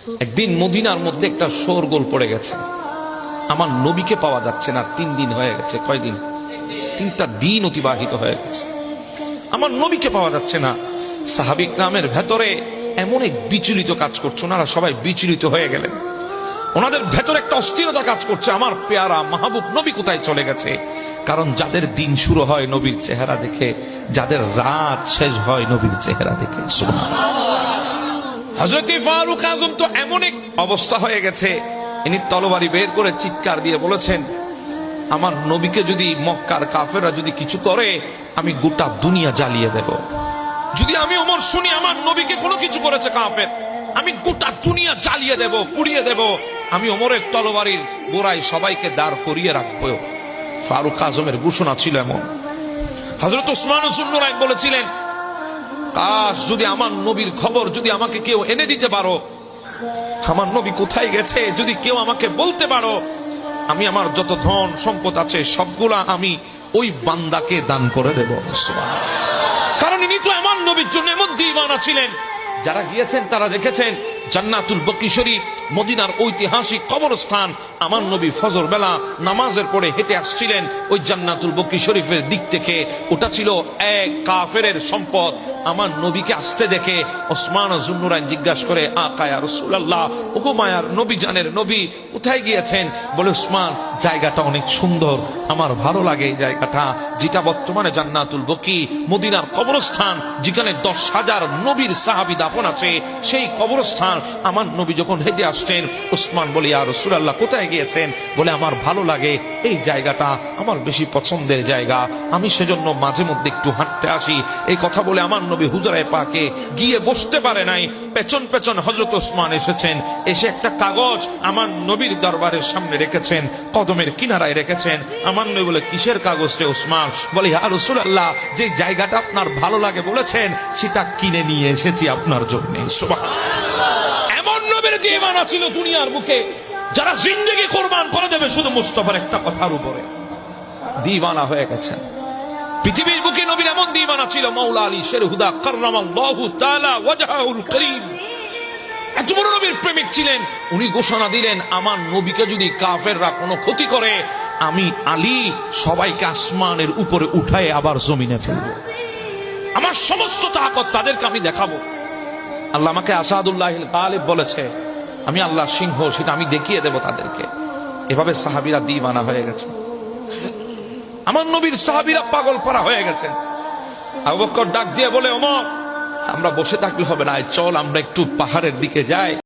একদিন মদিনার মধ্যে একটা শোরগোল পড়ে গেছে, আমার নবীকে পাওয়া যাচ্ছে না। 3 দিন হয়ে গেছে। কয়দিন? 3টা দিন অতিবাহিত হয়ে গেছে, আমার নবীকে পাওয়া যাচ্ছে না। সাহাবী ইকরামের ভেতরে এমন এক বিচলিত কাজ করছে, ওনারা সবাই বিচলিত হয়ে গেলেন। ওনাদের ভেতরে একটা অস্থিরতা কাজ করছে, আমার পেয়ারা মাহবুব নবী কোথায় চলে গেছে। কারণ যাদের দিন শুরু হয় নবীর চেহারা দেখে, যাদের রাত শেষ হয় নবীর চেহারা দেখে। হযরত ফারুক আযম তো এমন এক অবস্থা হয়ে গেছে, ইনি তরবারি বের করে চিৎকার দিয়ে বলেছেন, আমার নবীকে যদি মক্কার কাফেররা যদি কিছু করে, আমি গোটা দুনিয়া জ্বালিয়ে দেব। যদি আমি ওমর শুনি আমার নবীকে কোনো কিছু করেছে কাফের, আমি গোটা দুনিয়া জ্বালিয়ে দেব, পুড়িয়ে দেব। আমি ওমরের তরবারির গোড়ায় সবাইকে দাঁড় করিয়ে রাখবো। ফারুক আজমের ঘোষণা ছিল এমন। হযরত ওসমান যুন্নুরাইন বলেছিলেন, কাশ যদি আমার নবীর খবর যদি আমাকে কেউ এনে দিতে পারো, আমার নবী কোথায় গেছে যদি কেউ আমাকে বলতে পারো, আমি আমার যত ধন সম্পদ আছে সবগুলা আমি ওই বান্দাকে দান করে দেব। কারণ ইনি তো আমার নবীর জন্য এমন দিওয়ানা ছিলেন। যারা গিয়েছেন তারা দেখেছেন জান্নাতুল বকি শরীফ, মদিনার ঐতিহাসিক কবরস্থান। আমার নবী ফজর বেলা নামাজের পরে হেঁটে আসছিলেন ওই জান্নাতুল বকি শরীফের দিক থেকে। ওটা ছিল এক কাফেরের সম্পদ। আমার নবীকে আসতে দেখে ওসমান যুন্নুরাইন জিজ্ঞাসা করে, আকা ইয়া রাসূলুল্লাহ, ওগো মায়ার নবী জানের নবী কোথায় গিয়েছেন? বলে, ওসমান জায়গাটা অনেক সুন্দর, আমার ভালো লাগে এই জায়গাটা, যেটা বর্তমানে জান্নাতুল বকি মদিনার কবরস্থান, যেখানে 10,000 নবীর সাহাবী দাফন আছে, সেই কবরস্থান। আমার নবী যখন হেঁটে আসছেন, ওসমান বলে, ইয়া রাসূলুল্লাহ কোথায় গিয়েছেন? বলে, আমার ভালো লাগে এই জায়গাটা, আমার বেশি পছন্দের জায়গা, আমি সেজন্য মাঝে মধ্যে একটু হাঁটতে আসি। এই কথা বলে আমার নবী হুজরায়ে পাকে গিয়ে বসতে পারে নাই। পেছন পেছন হযরত ওসমান এসেছেন, এসে একটা কাগজ আমার নবীর দরবারের সামনে রেখেছেন, কদমের কিনারায় রেখেছেন। আমার নবী বলে, কিসের কাগজ রে ওসমান? বলে, ইয়া রাসূলুল্লাহ যে জায়গাটা আপনার ভালো লাগে বলেছেন, সেটা কিনে নিয়ে এসেছি আপনার জন্য। সুবহানাল্লাহ। এমন নবীর দিওয়ানা ছিল দুনিয়ার বুকে, যারা জিন্দেগি কুরবান করে দেবে শুধু মুস্তাফার একটা কথার উপরে। দিওয়ানা হয়ে গেছেন পৃথিবীর বুকে। নবীর এমন দিওয়ানা ছিল, মাওলা আলী শের হুদা কাররামাল্লাহু তাআলা ওয়াজহাহুল কারীম এত বড় নবীর প্রেমিক ছিলেন। উনি ঘোষণা দিলেন, আমার নবীকে যদি কাফেররা কোনো ক্ষতি করে, আমি আলী সবাইকে আসমানের উপরে উঠায় আবার জমিনে ফেলবো। আমার সমস্ত তাকত তাদেরকে আমি দেখাবো। আল্লাহ আমাকে আসাদুল্লাহিল গালিব বলেছে, আমি আল্লাহ সিংহ, সেটা আমি দেখিয়ে দেব তাদেরকে। এভাবে সাহাবীরা দিওয়ানা হয়ে গেছে, আমার নবীর সাহাবীরা পাগল পারা হয়ে গেছেন। আবু বকর ডাক দিয়ে বলে, ওমর আমরা বসে থাকলে হবে না, চল আমরা একটু পাহাড়ের দিকে যাই।